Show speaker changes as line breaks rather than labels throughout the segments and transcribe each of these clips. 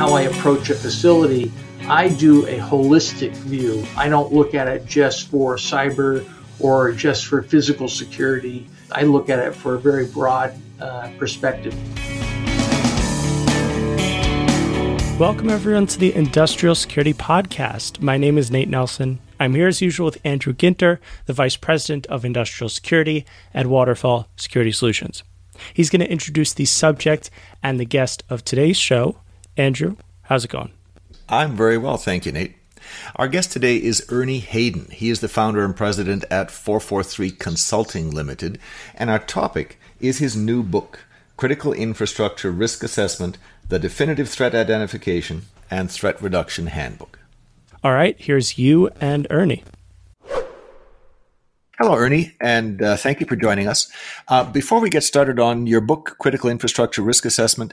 how I approach a facility, I do a holistic view. I don't look at it just for cyber or just for physical security. I look at it for a very broad perspective.
Welcome everyone to the Industrial Security Podcast. My name is Nate Nelson. I'm here as usual with Andrew Ginter, the Vice President of Industrial Security at Waterfall Security Solutions. He's going to introduce the subject and the guest of today's show. Andrew, how's it going?
I'm very well, thank you, Nate. Our guest today is Ernie Hayden. He is the founder and president at 443 Consulting Limited, and our topic is his new book, Critical Infrastructure Risk Assessment, The Definitive Threat Identification and Threat Reduction Handbook.
All right, here's you and Ernie.
Hello, Ernie, and thank you for joining us. Before we get started on your book, Critical Infrastructure Risk Assessment,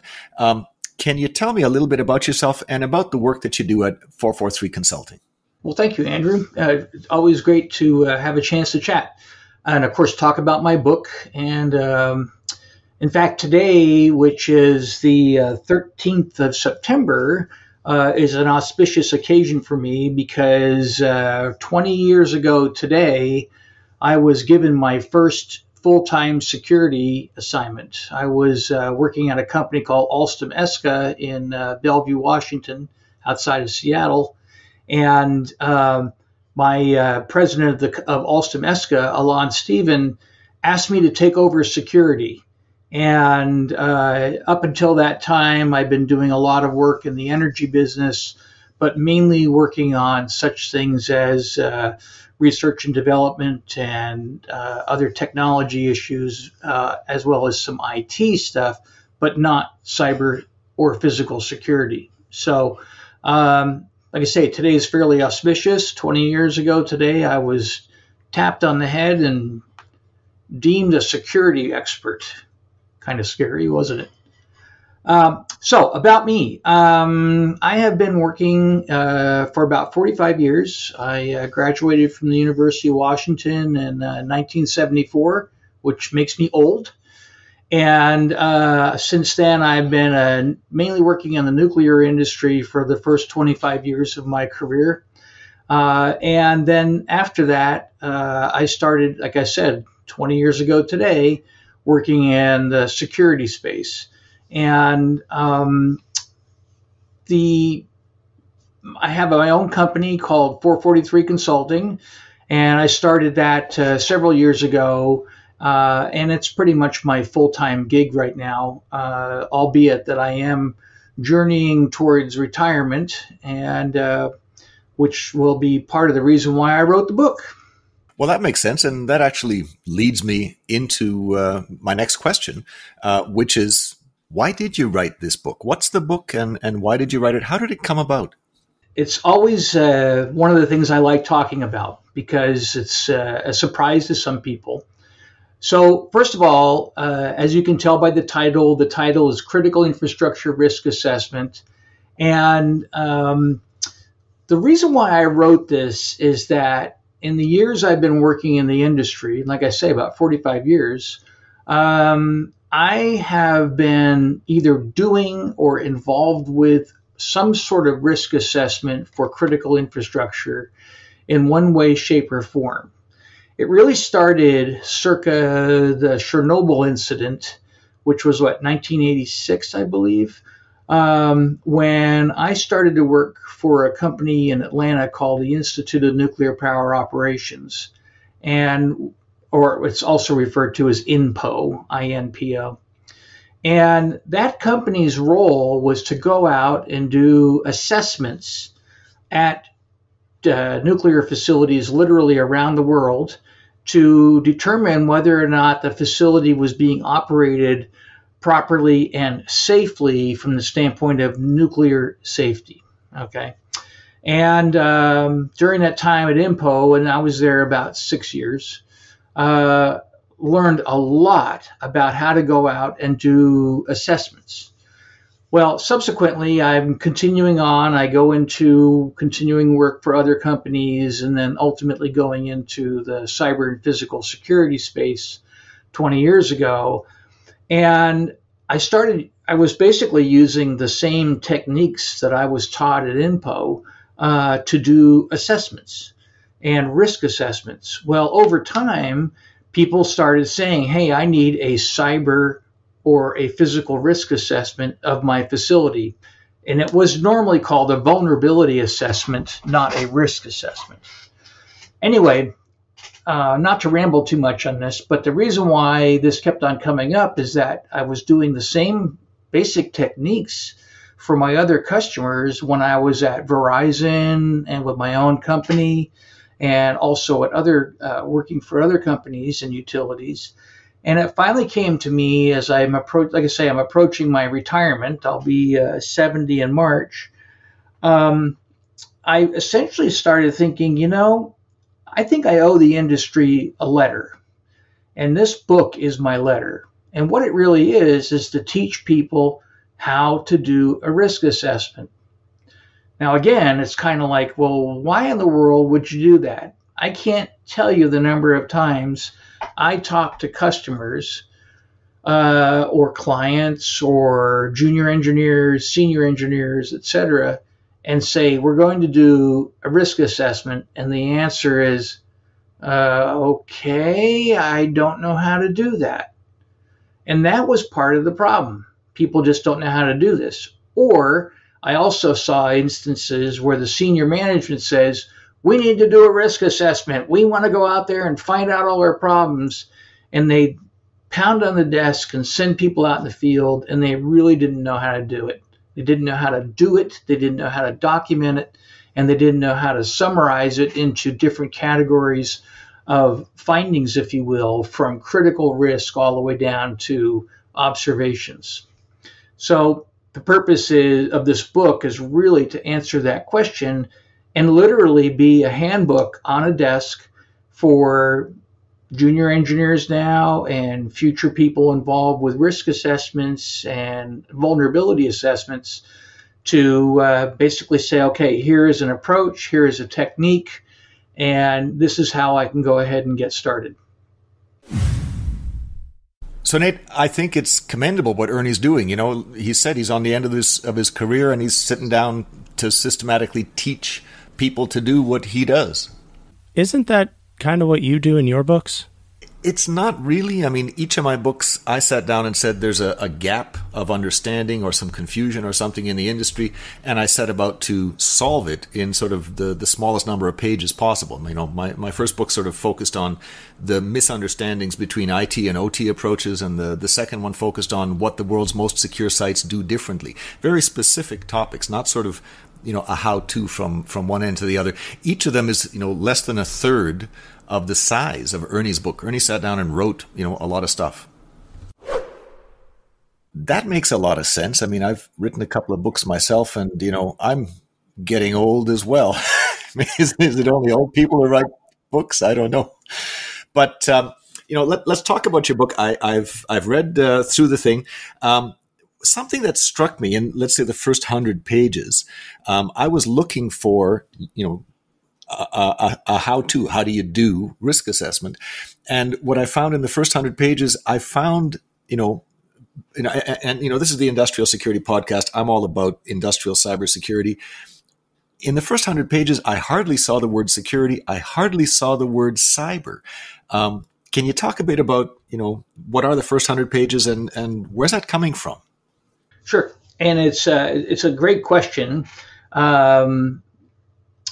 can you tell me a little bit about yourself and about the work that you do at 443 Consulting?
Well, thank you, Andrew. It's always great to have a chance to chat and, of course, talk about my book. And in fact, today, which is the 13th of September, is an auspicious occasion for me because 20 years ago today, I was given my first full-time security assignment. I was working at a company called Alstom ESCA in Bellevue, Washington, outside of Seattle. And my president of Alstom ESCA, Alon Steven, asked me to take over security. And up until that time, I've been doing a lot of work in the energy business, but mainly working on such things as research and development and other technology issues, as well as some IT stuff, but not cyber or physical security. So, like I say, today is fairly auspicious. 20 years ago today, I was tapped on the head and deemed a security expert. Kind of scary, wasn't it? So about me, I have been working for about 45 years. I graduated from the University of Washington in 1974, which makes me old. And since then, I've been mainly working in the nuclear industry for the first 25 years of my career. And then after that, I started, like I said, 20 years ago today, working in the security space. And I have my own company called 443 Consulting, and I started that several years ago, and it's pretty much my full-time gig right now, albeit that I am journeying towards retirement, and which will be part of the reason why I wrote the book.
Well, that makes sense, and that actually leads me into my next question, which is, why did you write this book? What's the book, and why did you write it? How did it come about?
It's always one of the things I like talking about because it's a surprise to some people. So first of all, as you can tell by the title is Critical Infrastructure Risk Assessment. And the reason why I wrote this is that in the years I've been working in the industry, like I say, about 45 years, I have been either doing or involved with some sort of risk assessment for critical infrastructure in one way, shape, or form. It really started circa the Chernobyl incident, which was 1986, I believe, when I started to work for a company in Atlanta called the Institute of Nuclear Power Operations, or it's also referred to as INPO, I-N-P-O. And that company's role was to go out and do assessments at nuclear facilities literally around the world to determine whether or not the facility was being operated properly and safely from the standpoint of nuclear safety. Okay. And during that time at INPO, and I was there about 6 years, learned a lot about how to go out and do assessments. Well, subsequently, I'm continuing on. I go into continuing work for other companies and then ultimately going into the cyber and physical security space 20 years ago. And I was basically using the same techniques that I was taught at INPO to do assessments and risk assessments. Well, over time, people started saying, hey, I need a cyber or a physical risk assessment of my facility. And it was normally called a vulnerability assessment, not a risk assessment. Anyway, not to ramble too much on this, but the reason why this kept on coming up is that I was doing the same basic techniques for my other customers when I was at Verizon and with my own company, and also at other working for other companies and utilities. And it finally came to me as I'm approaching my retirement. I'll be 70 in March. I essentially started thinking, I think I owe the industry a letter. And this book is my letter. And what it really is to teach people how to do a risk assessment. Now, again, it's kind of like, well, why in the world would you do that? I can't tell you the number of times I talk to customers or clients or junior engineers, senior engineers, etc., and say, we're going to do a risk assessment. And the answer is, okay, I don't know how to do that. And that was part of the problem. People just don't know how to do this. Or I also saw instances where the senior management says, we need to do a risk assessment. We want to go out there and find out all our problems. And they pound on the desk and send people out in the field, and they really didn't know how to do it. They didn't know how to do it. They didn't know how to document it. And they didn't know how to summarize it into different categories of findings, if you will, from critical risk all the way down to observations. So the purpose of this book is really to answer that question and literally be a handbook on a desk for junior engineers now and future people involved with risk assessments and vulnerability assessments to basically say, okay, here is an approach, here is a technique, and this is how I can go ahead and get started.
So, Nate, I think it's commendable what Ernie's doing. He said he's on the end of his career, and he's sitting down to systematically teach people to do what he does.
Isn't that kind of what you do in your books?
It's not really. I mean, each of my books, I sat down and said there's a gap of understanding or some confusion or something in the industry, and I set about to solve it in sort of the smallest number of pages possible. My first book sort of focused on the misunderstandings between IT and OT approaches, and the second one focused on what the world's most secure sites do differently. Very specific topics, not sort of a how-to from one end to the other. Each of them is less than a third of the size of Ernie's book. Ernie sat down and wrote a lot of stuff. That makes a lot of sense. I mean, I've written a couple of books myself, and I'm getting old as well. Is it only old people who write books? I don't know. But let's talk about your book. I've read through the thing. Something that struck me in, let's say, the first 100 pages, I was looking for, a how-to. How do you do risk assessment? And what I found in the first 100 pages, I found, this is the Industrial Security Podcast. I'm all about industrial cybersecurity. In the first 100 pages, I hardly saw the word security. I hardly saw the word cyber. Can you talk a bit about, what are the first 100 pages and where's that coming from?
Sure. And it's a great question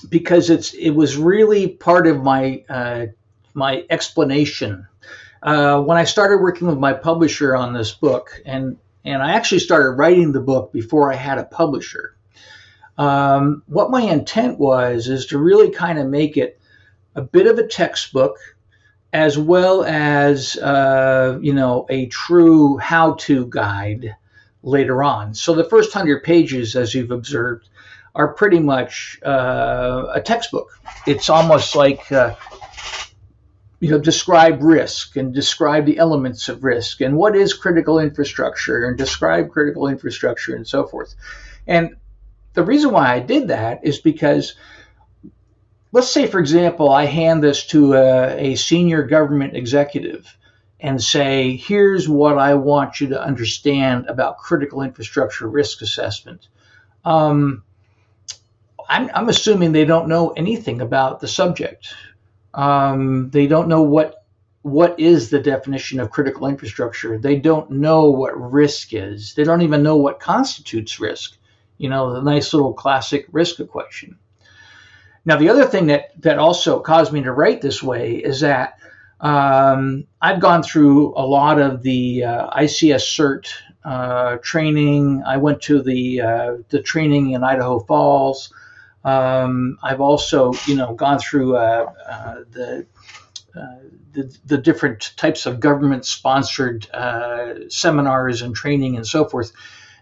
because it was really part of my my explanation. When I started working with my publisher on this book, and I actually started writing the book before I had a publisher, what my intent is to really kind of make it a bit of a textbook as well as, a true how-to guide later on. So the first 100 pages, as you've observed, are pretty much a textbook. It's almost like, describe risk and describe the elements of risk and what is critical infrastructure and describe critical infrastructure and so forth. And the reason why I did that is because, let's say, for example, I hand this to a senior government executive, and say, here's what I want you to understand about critical infrastructure risk assessment. I'm assuming they don't know anything about the subject. They don't know what is the definition of critical infrastructure. They don't know what risk is. They don't even know what constitutes risk. The nice little classic risk equation. Now, the other thing that also caused me to write this way is that I've gone through a lot of the ICS CERT training. I went to the training in Idaho Falls. I've also, gone through the different types of government-sponsored seminars and training and so forth.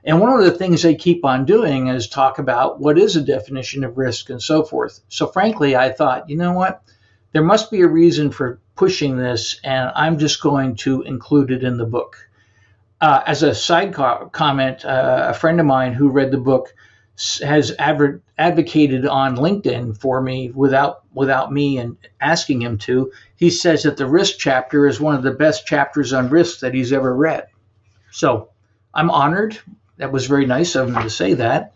And one of the things they keep on doing is talk about what is a definition of risk and so forth. So frankly, I thought, you know what? There must be a reason for pushing this, and I'm just going to include it in the book. As a side comment, a friend of mine who read the book has advocated on LinkedIn for me without me and asking him to. He says that the risk chapter is one of the best chapters on risk that he's ever read. So I'm honored. That was very nice of him to say that.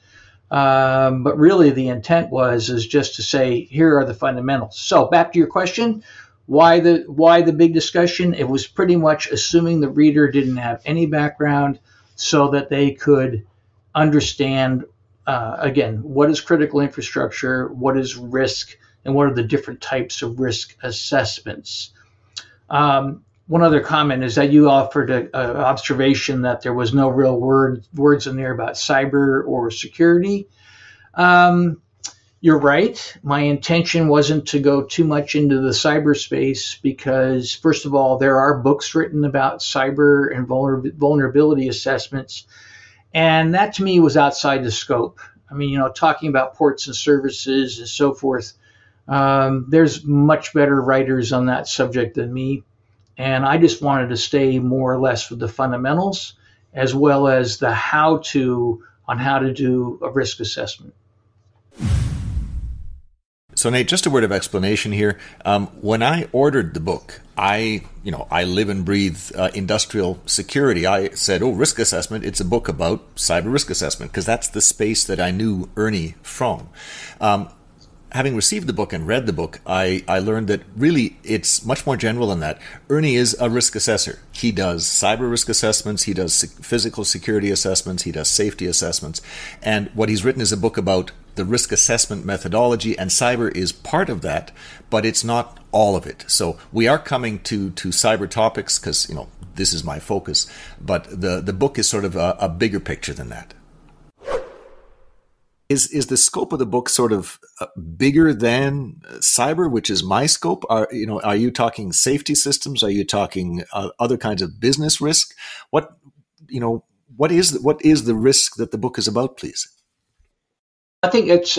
But really the intent is just to say, here are the fundamentals. So back to your question, why the big discussion? It was pretty much assuming the reader didn't have any background so that they could understand, again, what is critical infrastructure, what is risk, and what are the different types of risk assessments. One other comment is that you offered an observation that there was no real words in there about cyber or security. You're right. My intention wasn't to go too much into the cyberspace because, first of all, there are books written about cyber and vulnerability assessments, and that to me was outside the scope. I mean, talking about ports and services and so forth, there's much better writers on that subject than me. And I just wanted to stay more or less with the fundamentals as well as the how-to on how to do a risk assessment.
So Nate, just a word of explanation here. When I ordered the book, I live and breathe industrial security. I said, risk assessment, it's a book about cyber risk assessment, because that's the space that I knew Ernie from. Having received the book and read the book, I learned that really it's much more general than that. Ernie is a risk assessor. He does cyber risk assessments, he does physical security assessments, he does safety assessments. And what he's written is a book about the risk assessment methodology, and cyber is part of that, but it's not all of it. So we are coming to cyber topics because, this is my focus, but the book is sort of a bigger picture than that. Is the scope of the book sort of bigger than cyber, which is my scope? Are you talking safety systems? Are you talking other kinds of business risk? What is the risk that the book is about, please?
I think it's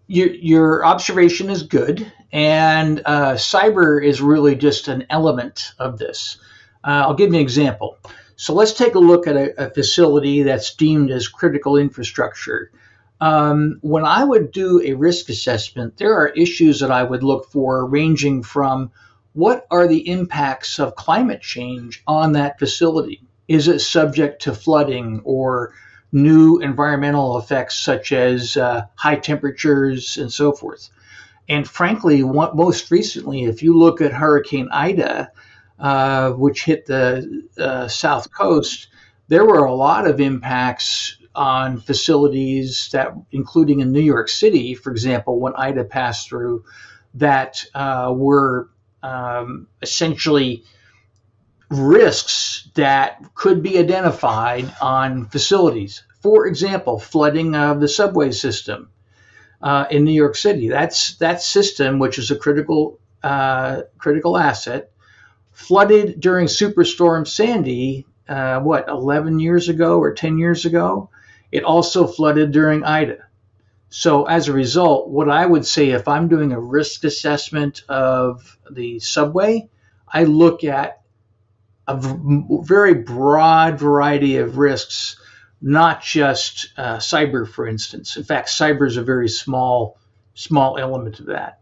your observation is good, and cyber is really just an element of this. I'll give you an example. So let's take a look at a facility that's deemed as critical infrastructure. When I would do a risk assessment, there are issues that I would look for, ranging from what are the impacts of climate change on that facility? Is it subject to flooding or new environmental effects such as high temperatures and so forth? And frankly, most recently, if you look at Hurricane Ida, which hit the south coast, there were a lot of impacts on facilities that, including in New York City, for example, when Ida passed through, that were essentially risks that could be identified on facilities. For example, flooding of the subway system in New York City. That system, which is a critical asset, flooded during Superstorm Sandy, 11 years ago or 10 years ago. It also flooded during Ida. So as a result, what I would say if I'm doing a risk assessment of the subway, I look at a very broad variety of risks, not just cyber, for instance. In fact, cyber is a very small element of that.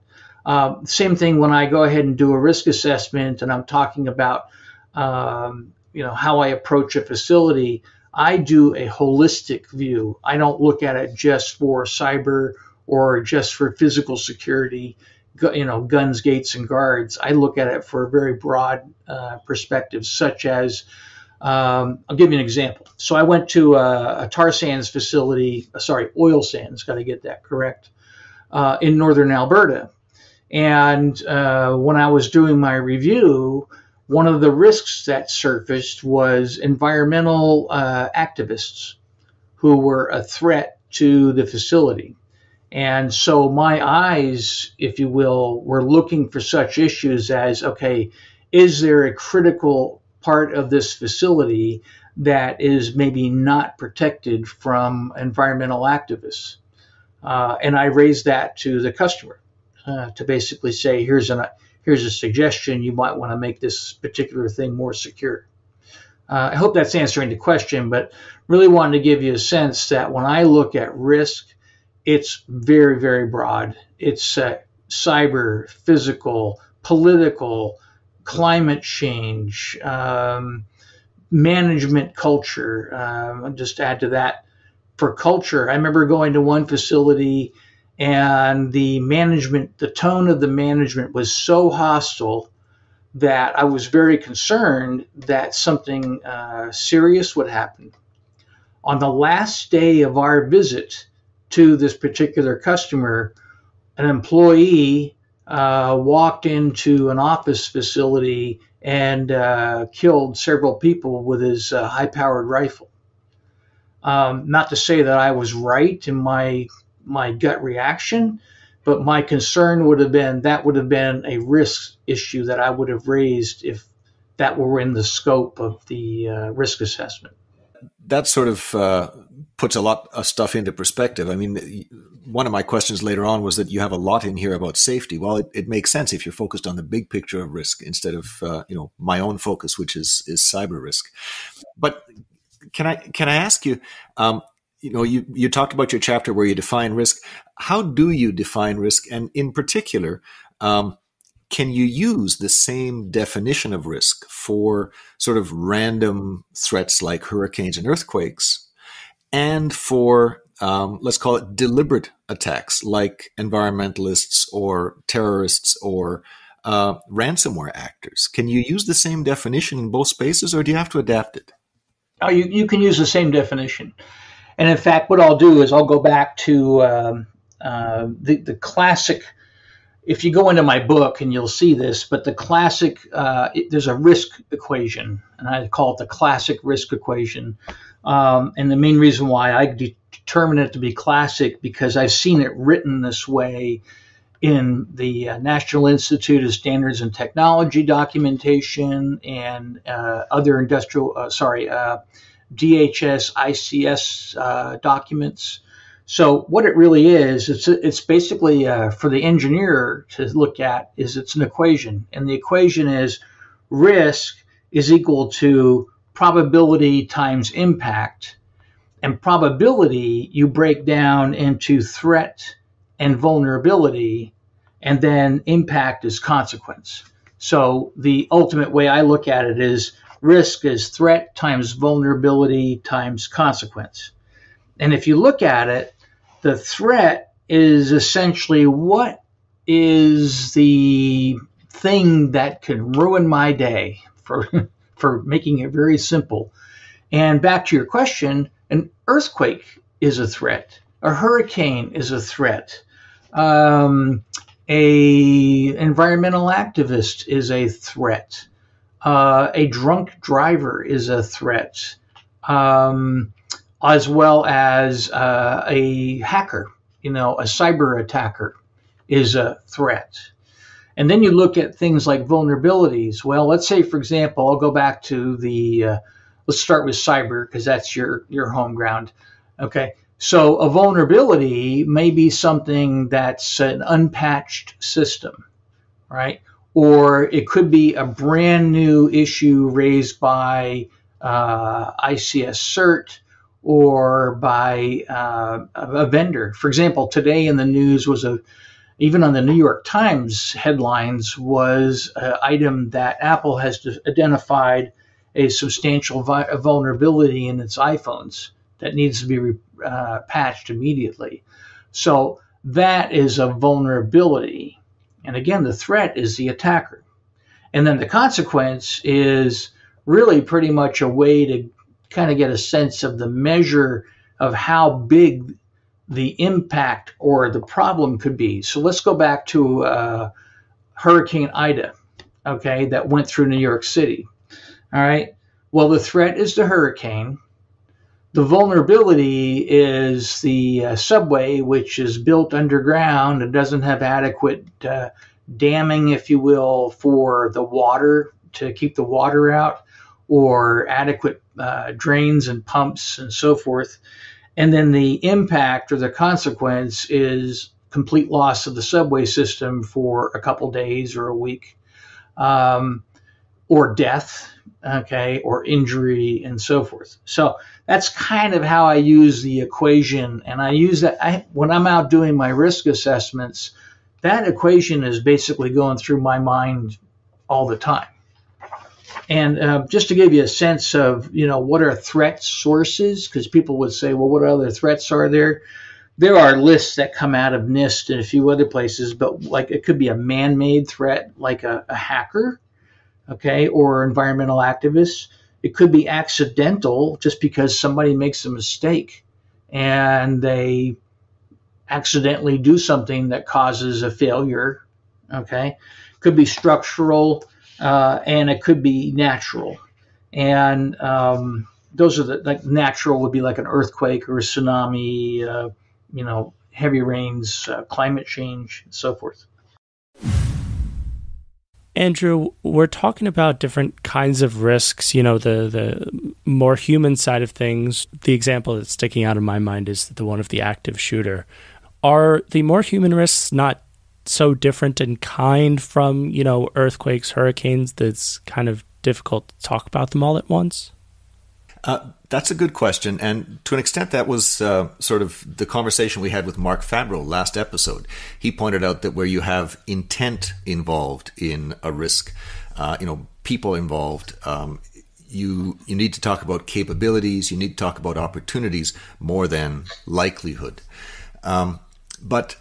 Same thing when I go ahead and do a risk assessment and I'm talking about how I approach a facility. I do a holistic view. I don't look at it just for cyber or just for physical security, guns, gates, and guards. I look at it for a very broad perspective, such as, I'll give you an example. So I went to a tar sands facility, oil sands, got to get that correct, in northern Alberta. And when I was doing my review, one of the risks that surfaced was environmental activists who were a threat to the facility. And so my eyes, if you will, were looking for such issues as, okay, is there a critical part of this facility that is maybe not protected from environmental activists? And I raised that to the customer to basically say, here's a suggestion. You might want to make this particular thing more secure. I hope that's answering the question, but really wanted to give you a sense that when I look at risk, it's very, very broad. It's cyber, physical, political, climate change, management culture. I'll just add to that. For culture, I remember going to one facility and the tone of the management was so hostile that I was very concerned that something serious would happen. On the last day of our visit to this particular customer, an employee walked into an office facility and killed several people with his high-powered rifle. Not to say that I was right in my gut reaction, but my concern would have been a risk issue that I would have raised if that were in the scope of the risk assessment.
That sort of puts a lot of stuff into perspective. I mean, one of my questions later on was that you have a lot in here about safety. Well, it makes sense if you're focused on the big picture of risk instead of my own focus, which is cyber risk. But can I ask you? You talked about your chapter where you define risk. How do you define risk? And in particular, can you use the same definition of risk for sort of random threats like hurricanes and earthquakes and for, let's call it deliberate attacks like environmentalists or terrorists or ransomware actors? Can you use the same definition in both spaces or do you have to adapt it?
Oh, you can use the same definition. And in fact, what I'll do is I'll go back to the classic. If you go into my book, and you'll see this, but the classic, there's a risk equation, and I call it the classic risk equation. And the main reason why I determine it to be classic, because I've seen it written this way in the National Institute of Standards and Technology documentation and other DHS, ICS documents. So what it really is, it's basically for the engineer to look at is it's an equation. And the equation is risk is equal to probability times impact. And probability you break down into threat and vulnerability, and then impact is consequence. So the ultimate way I look at it is risk is threat times vulnerability times consequence. And if you look at it, the threat is essentially what is the thing that can ruin my day, for making it very simple. And back to your question, an earthquake is a threat. A hurricane is a threat. A environmental activist is a threat. A drunk driver is a threat, as well as a hacker, a cyber attacker is a threat. And then you look at things like vulnerabilities. Well, let's say, for example, I'll go back to let's start with cyber because that's your home ground. Okay. So a vulnerability may be something that's an unpatched system, right? Or it could be a brand new issue raised by ICS CERT or by a vendor. For example, today in the news was even on the New York Times headlines, was an item that Apple has identified a substantial vulnerability in its iPhones that needs to be patched immediately. So that is a vulnerability. And again, the threat is the attacker. And then the consequence is really pretty much a way to kind of get a sense of the measure of how big the impact or the problem could be. So let's go back to Hurricane Ida, okay, that went through New York City. All right. Well, the threat is the hurricane. The vulnerability is the subway, which is built underground and doesn't have adequate damming, if you will, for the water to keep the water out, or adequate drains and pumps and so forth. And then the impact or the consequence is complete loss of the subway system for a couple days or a week, or death, okay, or injury and so forth. So that's kind of how I use the equation. And I use that when I'm out doing my risk assessments. That equation is basically going through my mind all the time. And just to give you a sense of, what are threat sources, because people would say, well, what other threats are there? There are lists that come out of NIST and a few other places, but like it could be a man-made threat, like a hacker, okay, or environmental activists. It could be accidental, just because somebody makes a mistake and they accidentally do something that causes a failure, okay? Could be structural, and it could be natural. And those are like natural would be like an earthquake or a tsunami, heavy rains, climate change, and so forth.
Andrew, we're talking about different kinds of risks, the more human side of things. The example that's sticking out in my mind is the one of the active shooter. Are the more human risks not so different in kind from, earthquakes, hurricanes, that's kind of difficult to talk about them all at once?
That's a good question. And to an extent, that was sort of the conversation we had with Mark Fabro last episode. He pointed out that where you have intent involved in a risk, people involved, you need to talk about capabilities, you need to talk about opportunities more than likelihood. But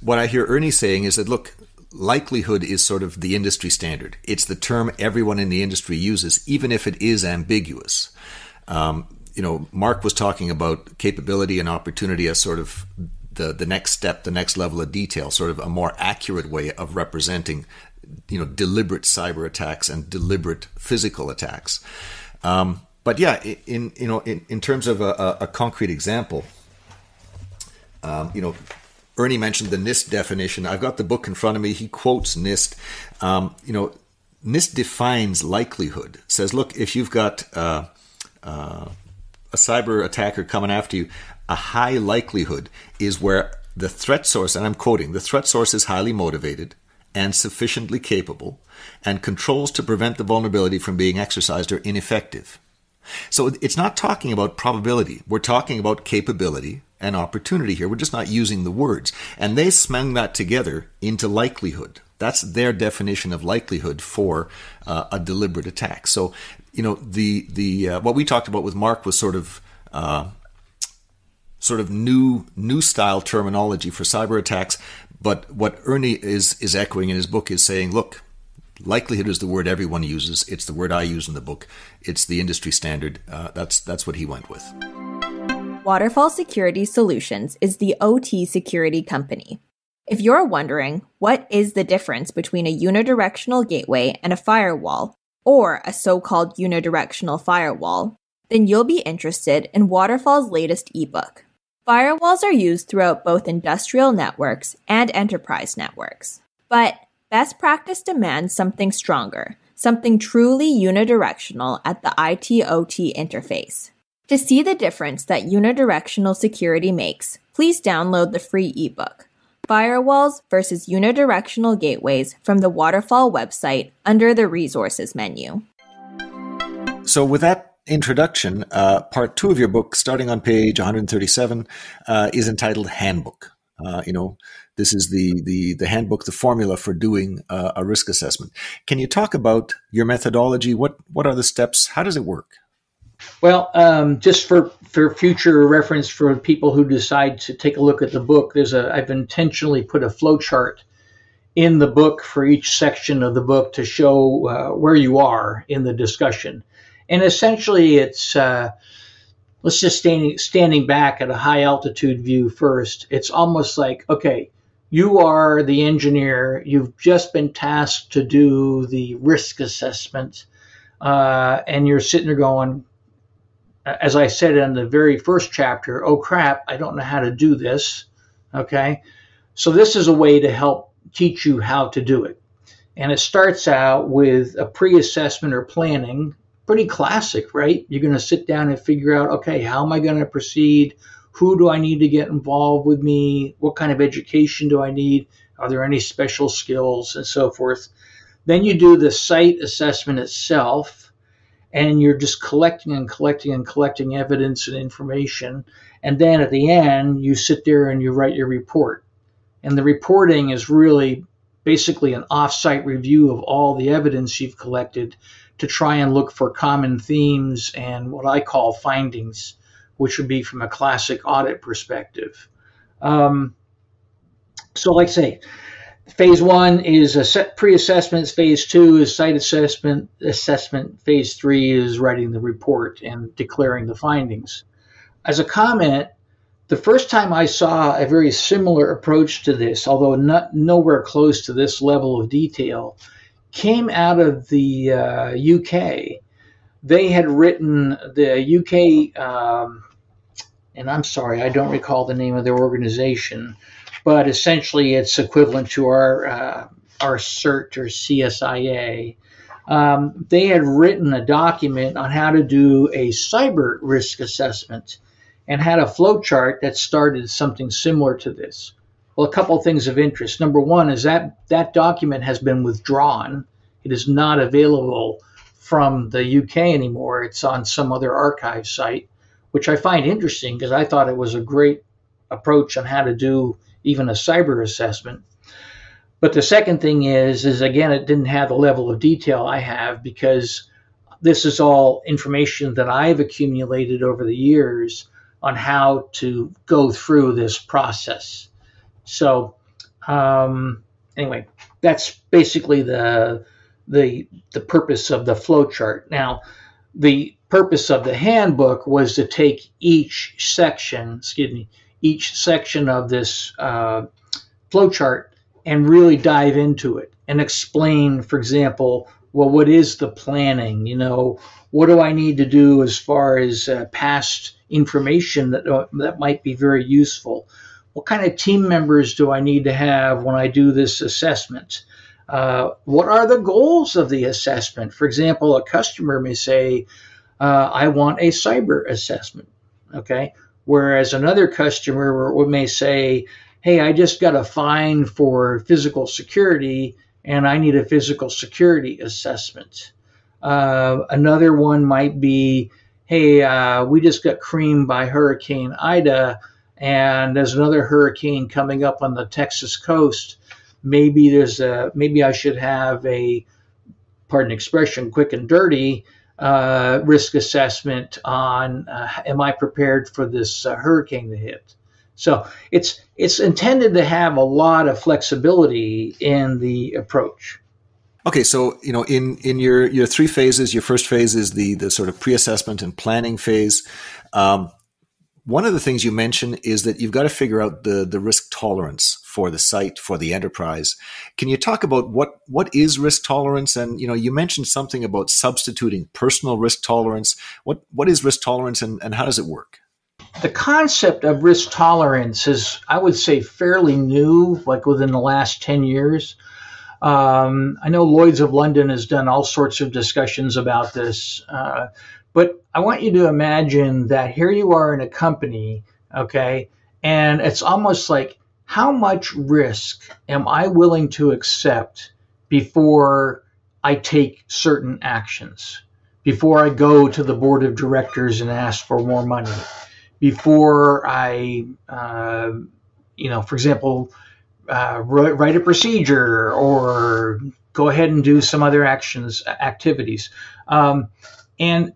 what I hear Ernie saying is that, look, likelihood is sort of the industry standard. It's the term everyone in the industry uses, even if it is ambiguous. Mark was talking about capability and opportunity as sort of the next step, the next level of detail, sort of a more accurate way of representing, deliberate cyber attacks and deliberate physical attacks. But yeah, in terms of a concrete example, Ernie mentioned the NIST definition. I've got the book in front of me. He quotes NIST. NIST defines likelihood. Says, look, if you've got a cyber attacker coming after you, a high likelihood is where the threat source, and I'm quoting, the threat source is highly motivated and sufficiently capable and controls to prevent the vulnerability from being exercised or ineffective. So it's not talking about probability. We're talking about capability and opportunity here. We're just not using the words. And they smung that together into likelihood. That's their definition of likelihood for a deliberate attack. So, the what we talked about with Mark was sort of new style terminology for cyber attacks. But what Ernie is echoing in his book is saying, look, likelihood is the word everyone uses. It's the word I use in the book. It's the industry standard. That's what he went with.
Waterfall Security Solutions is the OT security company. If you're wondering what is the difference between a unidirectional gateway and a firewall, or a so-called unidirectional firewall, then you'll be interested in Waterfall's latest ebook. Firewalls are used throughout both industrial networks and enterprise networks. But best practice demands something stronger, something truly unidirectional at the IT-OT interface. To see the difference that unidirectional security makes, please download the free ebook, Firewalls versus Unidirectional Gateways, from the Waterfall website under the Resources menu.
So with that introduction, part 2 of your book, starting on page 137, is entitled Handbook. This is the handbook, the formula for doing a risk assessment. Can you talk about your methodology? What are the steps? How does it work?
Well, just for future reference for people who decide to take a look at the book, I've intentionally put a flow chart in the book for each section of the book to show where you are in the discussion. And essentially it's, let's just standing back at a high altitude view first. It's almost like, okay, you are the engineer. You've just been tasked to do the risk assessment. And you're sitting there going, as I said in the very first chapter, oh crap, I don't know how to do this. Okay. So this is a way to help teach you how to do it. And it starts out with a pre-assessment or planning, pretty classic, right? You're going to sit down and figure out, okay, how am I going to proceed? Who do I need to get involved with me? What kind of education do I need? Are there any special skills and so forth? Then you do the site assessment itself, and you're just collecting evidence and information. And then at the end, you sit there and you write your report. And the reporting is really basically an off-site review of all the evidence you've collected to try and look for common themes and what I call findings, which would be from a classic audit perspective. So like I say, phase 1 is pre-assessment, phase 2 is site assessment, phase 3 is writing the report and declaring the findings. As a comment, the first time I saw a very similar approach to this, although nowhere close to this level of detail, came out of the UK. They had written the UK, and I'm sorry, I don't recall the name of their organization, but essentially it's equivalent to our CERT or CSIA. They had written a document on how to do a cyber risk assessment and had a flow chart that started something similar to this. Well, a couple of things of interest. Number one is that document has been withdrawn. It is not available from the UK anymore. It's on some other archive site, which I find interesting because I thought it was a great approach on how to do even a cyber assessment. But the second thing is again, it didn't have the level of detail I have because this is all information that I've accumulated over the years on how to go through this process. So anyway, that's basically the purpose of the flow chart. Now, the purpose of the handbook was to take each section of this flow chart and really dive into it and explain, for example, well, what is the planning? What do I need to do as far as past information that might be very useful? What kind of team members do I need to have when I do this assessment? What are the goals of the assessment? For example, a customer may say, I want a cyber assessment, okay? Whereas another customer may say, hey, I just got a fine for physical security and I need a physical security assessment. Another one might be, hey, we just got creamed by Hurricane Ida and there's another hurricane coming up on the Texas coast. Maybe I should have a, pardon the expression, quick and dirty risk assessment on am I prepared for this hurricane to hit? So it's intended to have a lot of flexibility in the approach.
Okay, so in your three phases, your first phase is the sort of pre-assessment and planning phase. One of the things you mentioned is that you've got to figure out the risk tolerance for the site, for the enterprise. Can you talk about what is risk tolerance? And you mentioned something about substituting personal risk tolerance. What is risk tolerance and how does it work?
The concept of risk tolerance is, I would say, fairly new, like within the last 10 years. I know Lloyd's of London has done all sorts of discussions about this, but I want you to imagine that here you are in a company, okay, and it's almost like, how much risk am I willing to accept before I take certain actions, before I go to the board of directors and ask for more money, before I, for example, write a procedure or go ahead and do some other activities. And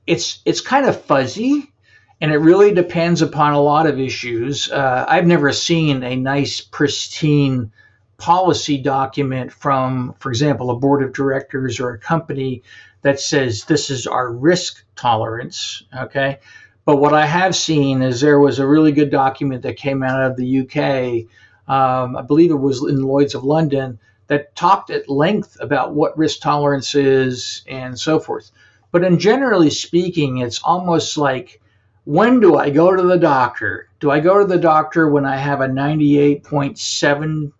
it's kind of fuzzy, and it really depends upon a lot of issues. I've never seen a nice, pristine policy document from, for example, a board of directors or a company that says this is our risk tolerance, okay? But what I have seen is there was a really good document that came out of the UK, I believe it was in Lloyd's of London, that talked at length about what risk tolerance is and so forth. But in generally speaking, it's almost like, when do I go to the doctor? Do I go to the doctor when I have a 98.7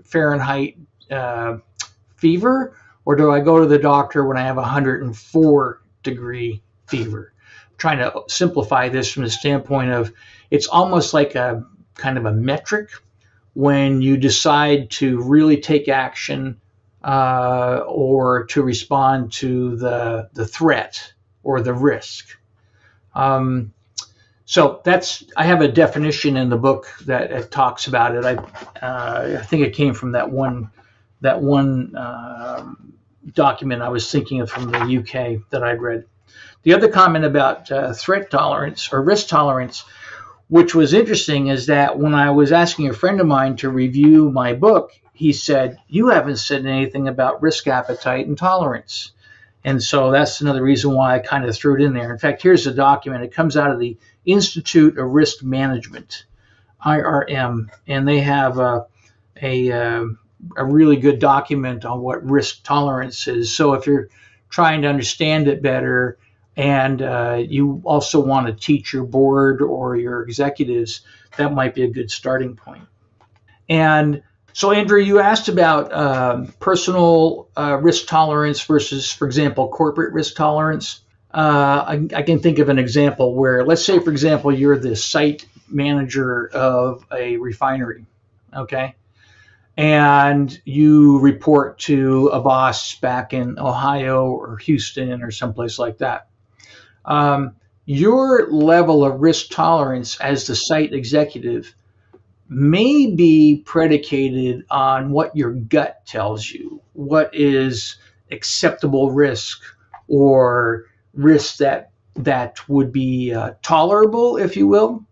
Fahrenheit fever, or do I go to the doctor when I have 104 degree fever? I'm trying to simplify this from the standpoint of it's almost like a kind of a metric when you decide to really take action or to respond to the threat or the risk. So I have a definition in the book that it talks about it. I think it came from that one document I was thinking of from the UK that I'd read. The other comment about threat tolerance or risk tolerance, which was interesting, is that when I was asking a friend of mine to review my book, he said, "You haven't said anything about risk appetite and tolerance." And so that's another reason why I kind of threw it in there. In fact, here's a document. It comes out of the Institute of Risk Management, IRM, and they have a really good document on what risk tolerance is. So if you're trying to understand it better and you also want to teach your board or your executives, that might be a good starting point. And so, Andrew, you asked about personal risk tolerance versus, for example, corporate risk tolerance. I can think of an example where, let's say, for example, you're the site manager of a refinery, okay? And you report to a boss back in Ohio or Houston or someplace like that. Your level of risk tolerance as the site executive may be predicated on what your gut tells you, what is acceptable risk or risk that would be tolerable, if you will,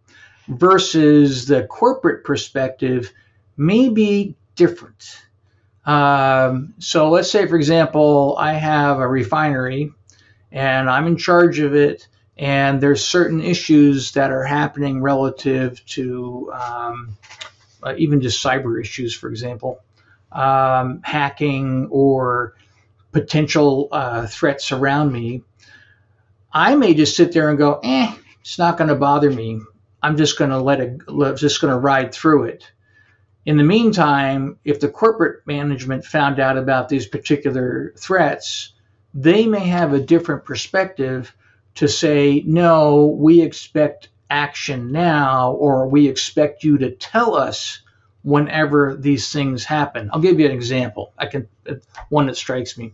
versus the corporate perspective may be different. So let's say, for example, I have a refinery and I'm in charge of it, and there's certain issues that are happening relative to even just cyber issues, for example, hacking or potential threats around me. I may just sit there and go, it's not going to bother me. I'm just going to ride through it. In the meantime, if the corporate management found out about these particular threats, they may have a different perspective to say, no, we expect action now, or we expect you to tell us whenever these things happen. I'll give you an example. One that strikes me.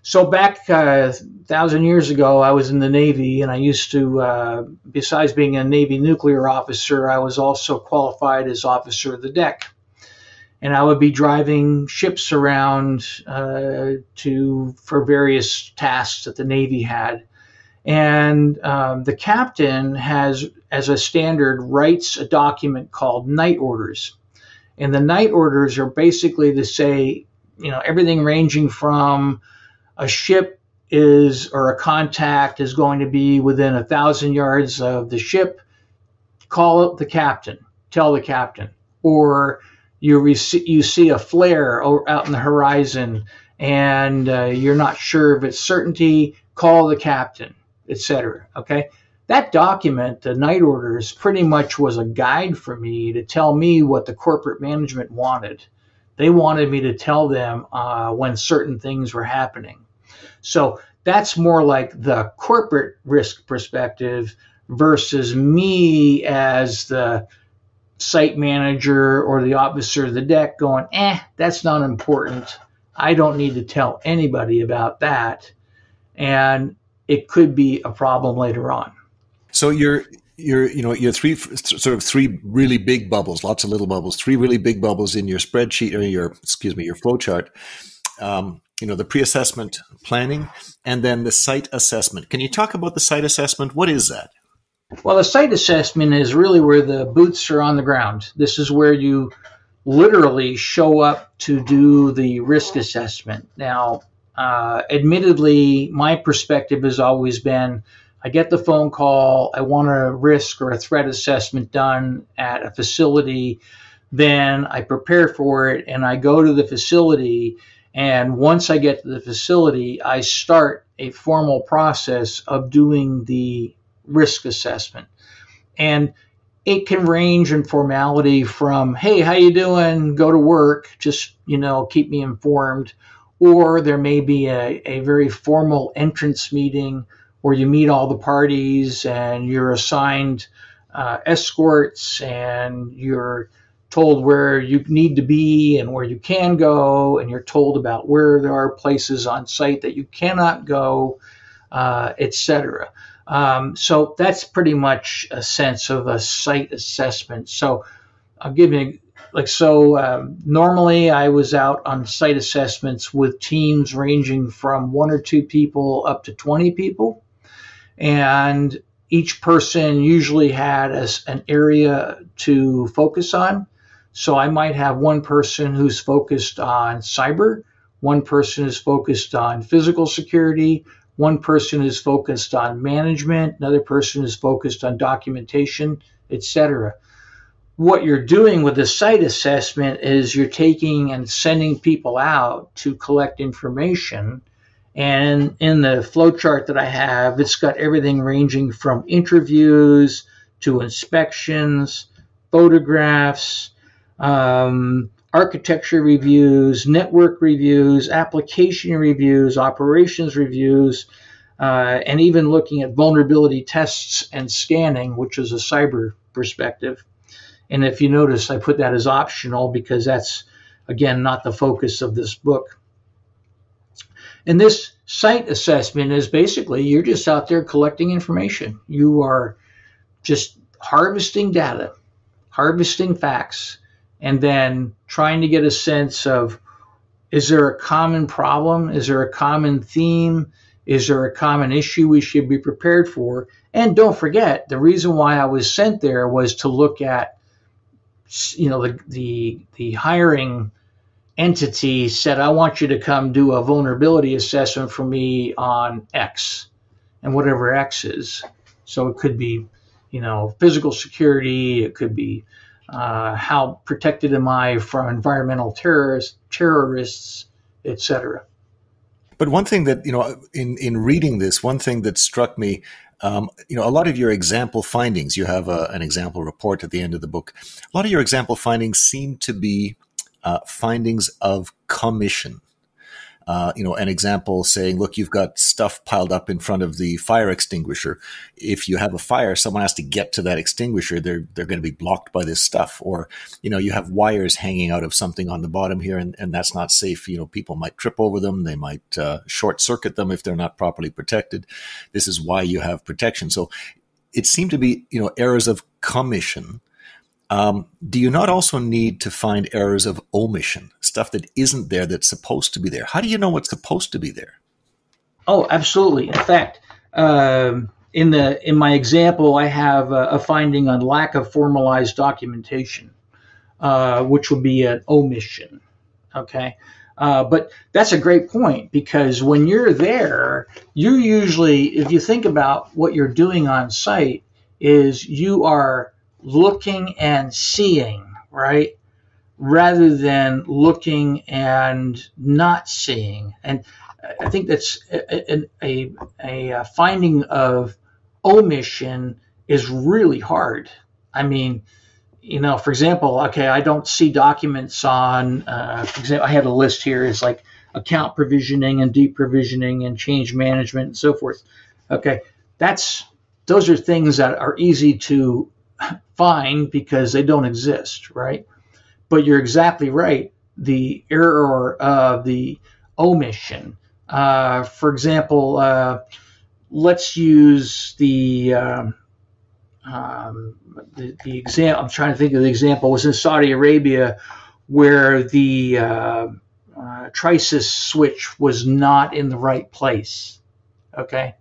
So back 1,000 years ago, I was in the Navy, and I used to, besides being a Navy nuclear officer, I was also qualified as officer of the deck. And I would be driving ships around for various tasks that the Navy had. And the captain has, as a standard, writes a document called night orders. And the night orders are basically to say, everything ranging from a ship or a contact is going to be within 1,000 yards of the ship, call the captain, tell the captain. Or you see a flare out in the horizon and you're not sure if it's certainty, call the captain, etc. Okay, that document, the night orders, pretty much was a guide for me to tell me what the corporate management wanted. They wanted me to tell them when certain things were happening. So that's more like the corporate risk perspective versus me as the site manager or the officer of the deck going, that's not important. I don't need to tell anybody about that. And it could be a problem later on.
So you're you're three really big bubbles, lots of little bubbles, three really big bubbles in your spreadsheet or your flow chart. The pre-assessment planning and then the site assessment. Can you talk about the site assessment? What is that?
Well, the site assessment is really where the boots are on the ground. This is where you literally show up to do the risk assessment. Now, admittedly, my perspective has always been, I get the phone call, I want a risk or a threat assessment done at a facility, then I prepare for it and I go to the facility, and once I get to the facility, I start a formal process of doing the risk assessment. And it can range in formality from, hey, how you doing? Go to work, just, keep me informed. Or there may be a very formal entrance meeting where you meet all the parties and you're assigned escorts and you're told where you need to be and where you can go, and you're told about where there are places on site that you cannot go, etc. So that's pretty much a sense of a site assessment. So I'll give you normally I was out on site assessments with teams ranging from 1 or 2 people up to 20 people. And each person usually had an area to focus on. So I might have one person who's focused on cyber, one person is focused on physical security, one person is focused on management, another person is focused on documentation, etc. What you're doing with the site assessment is you're taking and sending people out to collect information. And in the flow chart that I have, it's got everything ranging from interviews to inspections, photographs, architecture reviews, network reviews, application reviews, operations reviews, and even looking at vulnerability tests and scanning, which is a cyber perspective. And if you notice, I put that as optional because that's, again, not the focus of this book. And this site assessment is basically, you're just out there collecting information. You are just harvesting data, harvesting facts, and then trying to get a sense of, is there a common problem? Is there a common theme? Is there a common issue we should be prepared for? And don't forget, the reason why I was sent there was to look at, the hiring entity said, I want you to come do a vulnerability assessment for me on X, and whatever X is. So it could be, physical security. It could be how protected am I from environmental terrorists, etc.
But one thing that, in reading this, one thing that struck me, a lot of your example findings, you have an example report at the end of the book. A lot of your example findings seem to be findings of commission. An example saying, look, you've got stuff piled up in front of the fire extinguisher. If you have a fire, someone has to get to that extinguisher. They're going to be blocked by this stuff. Or, you have wires hanging out of something on the bottom here, and that's not safe. People might trip over them. They might short circuit them if they're not properly protected. This is why you have protection. So it seemed to be, errors of commission. Do you not also need to find errors of omission, stuff that isn't there that's supposed to be there? How do you know what's supposed to be there?
Oh, absolutely. In fact, in my example, I have a finding on lack of formalized documentation, which would be an omission. Okay. But that's a great point, because when you're there, you usually, if you think about what you're doing on site, is you are looking and seeing, right? Rather than looking and not seeing. And I think that's a finding of omission is really hard. I mean, for example, okay, I don't see documents on, for example, I have a list here. It's like account provisioning and deprovisioning and change management and so forth. Okay, those are things that are easy to find because they don't exist, right? But you're exactly right. The error of the omission. For example, let's use the the example, I'm trying to think of the example, was in Saudi Arabia where the Triton switch was not in the right place. Okay.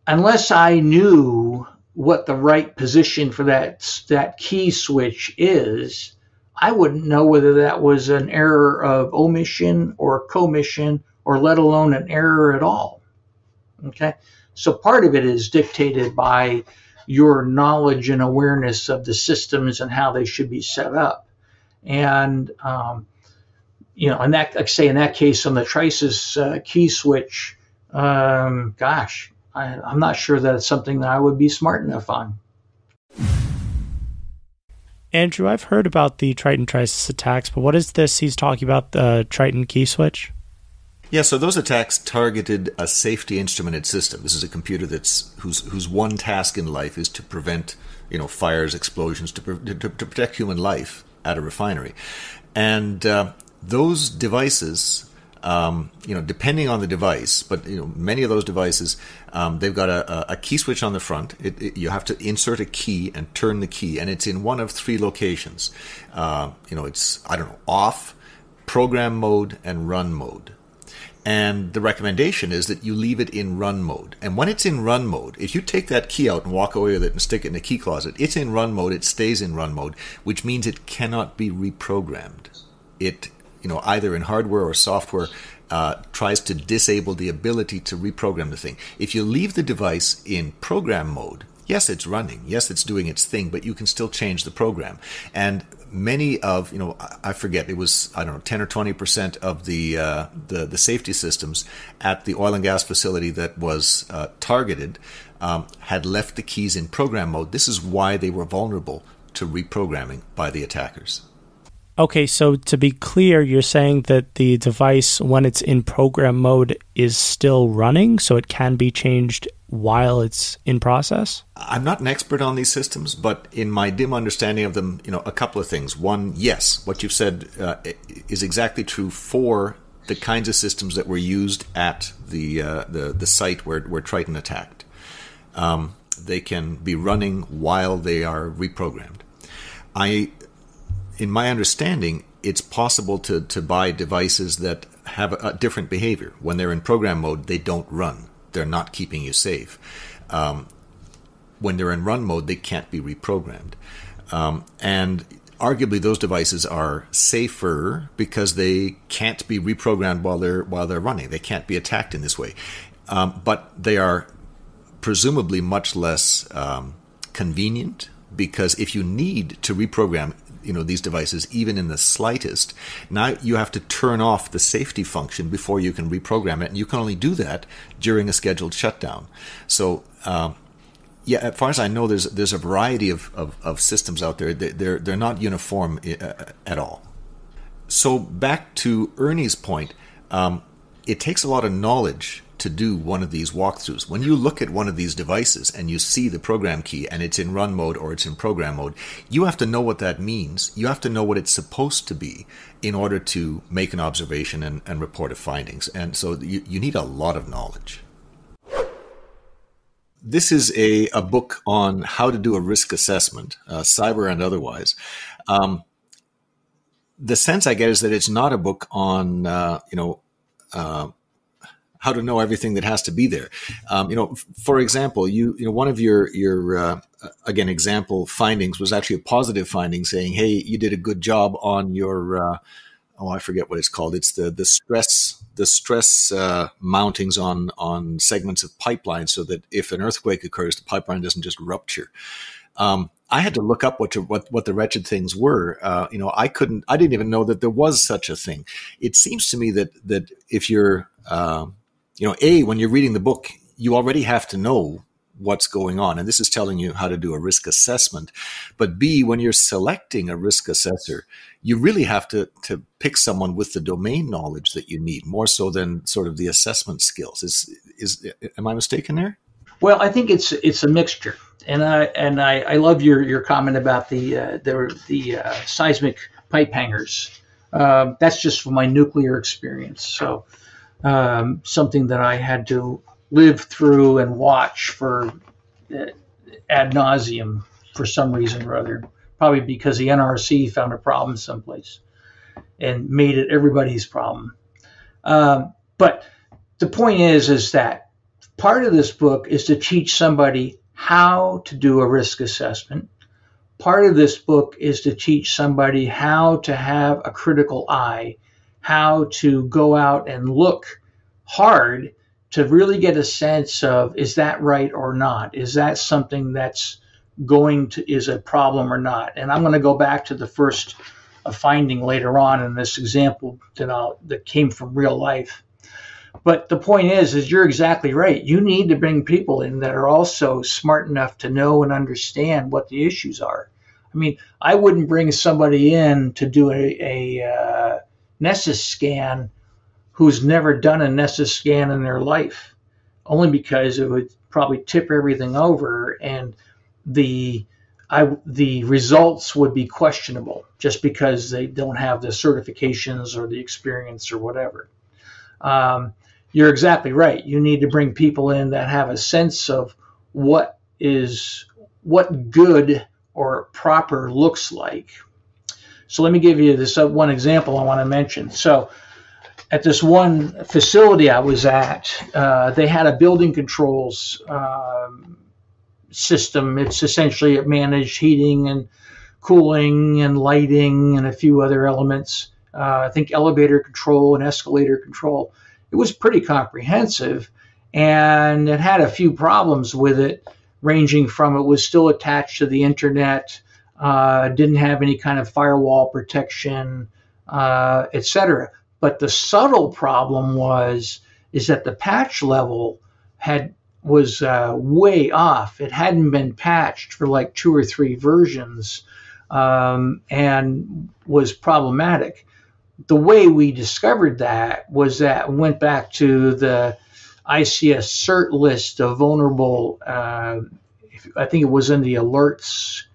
Unless I knew what the right position for that key switch is, I wouldn't know whether that was an error of omission or commission, or let alone an error at all. Okay. So part of it is dictated by your knowledge and awareness of the systems and how they should be set up. And, in that, like say in that case on the Triton key switch, I'm not sure that it's something that I would be smart enough on.
Andrew, I've heard about the Triton attacks, but what is this he's talking about, the Triton Key Switch?
Yeah, so those attacks targeted a safety instrumented system. This is a computer whose one task in life is to prevent, fires, explosions, to protect human life at a refinery. And those devices, depending on the device, but many of those devices, they've got a key switch on the front. You have to insert a key and turn the key, and it's in one of three locations. It's off, program mode, and run mode. And the recommendation is that you leave it in run mode. And when it's in run mode, if you take that key out and walk away with it and stick it in a key closet, it's in run mode, it stays in run mode, which means it cannot be reprogrammed. It, either in hardware or software, tries to disable the ability to reprogram the thing. If you leave the device in program mode, yes, it's running, yes, it's doing its thing, but you can still change the program. And many of, I forget, it was, 10 or 20% of the safety systems at the oil and gas facility that was targeted had left the keys in program mode. This is why they were vulnerable to reprogramming by the attackers.
Okay, so to be clear, you're saying that the device, when it's in program mode, is still running, so it can be changed while it's in process?
I'm not an expert on these systems, but in my dim understanding of them, a couple of things. One, yes, what you've said is exactly true for the kinds of systems that were used at the site where Triton attacked. They can be running while they are reprogrammed. In my understanding, it's possible to buy devices that have a different behavior. When they're in program mode, they don't run. They're not keeping you safe. When they're in run mode, they can't be reprogrammed. And arguably, those devices are safer because they can't be reprogrammed while they're running. They can't be attacked in this way. But they are presumably much less convenient, because if you need to reprogram these devices, even in the slightest, now you have to turn off the safety function before you can reprogram it, and you can only do that during a scheduled shutdown. So, as far as I know, there's a variety of systems out there. They're not uniform at all. So back to Ernie's point, it takes a lot of knowledge to do one of these walkthroughs. When you look at one of these devices and you see the program key and it's in run mode or it's in program mode, you have to know what that means. You have to know what it's supposed to be in order to make an observation and report a findings. And so you need a lot of knowledge. This is a book on how to do a risk assessment, cyber and otherwise. The sense I get is that it's not a book on, how to know everything that has to be there. For example, one of your again, example findings was actually a positive finding saying, hey, you did a good job on your, I forget what it's called. It's the stress mountings on segments of pipeline, so that if an earthquake occurs, the pipeline doesn't just rupture. I had to look up what the wretched things were. I didn't even know that there was such a thing. It seems to me that if you're, when you're reading the book, you already have to know what's going on. And this is telling you how to do a risk assessment. But B, when you're selecting a risk assessor, you really have to pick someone with the domain knowledge that you need, more so than sort of the assessment skills. Am I mistaken there?
Well, I think it's a mixture. And I love your comment about the seismic pipe hangers. That's just from my nuclear experience. So something that I had to live through and watch for ad nauseum for some reason or other, probably because the NRC found a problem someplace and made it everybody's problem. But the point is that part of this book is to teach somebody how to do a risk assessment. Part of this book is to teach somebody how to have a critical eye, how to go out and look hard to really get a sense of, is that right or not? Is that something that's is a problem or not? And I'm going to go back to the first finding later on in this example that came from real life. But the point is you're exactly right. You need to bring people in that are also smart enough to know and understand what the issues are. I mean, I wouldn't bring somebody in to do a Nessus scan who's never done a Nessus scan in their life, only because it would probably tip everything over and the results would be questionable just because they don't have the certifications or the experience or whatever. You're exactly right. You need to bring people in that have a sense of what good or proper looks like. So let me give you this one example I want to mention. So at this one facility I was at, they had a building controls system. It's essentially it managed heating and cooling and lighting and a few other elements. I think elevator control and escalator control. It was pretty comprehensive, and it had a few problems with it, ranging from it was still attached to the internet, didn't have any kind of firewall protection, etc. But the subtle problem is that the patch level was way off. It hadn't been patched for like 2 or 3 versions, and was problematic. The way we discovered that was that we went back to the ICS cert list of vulnerable, I think it was in the alerts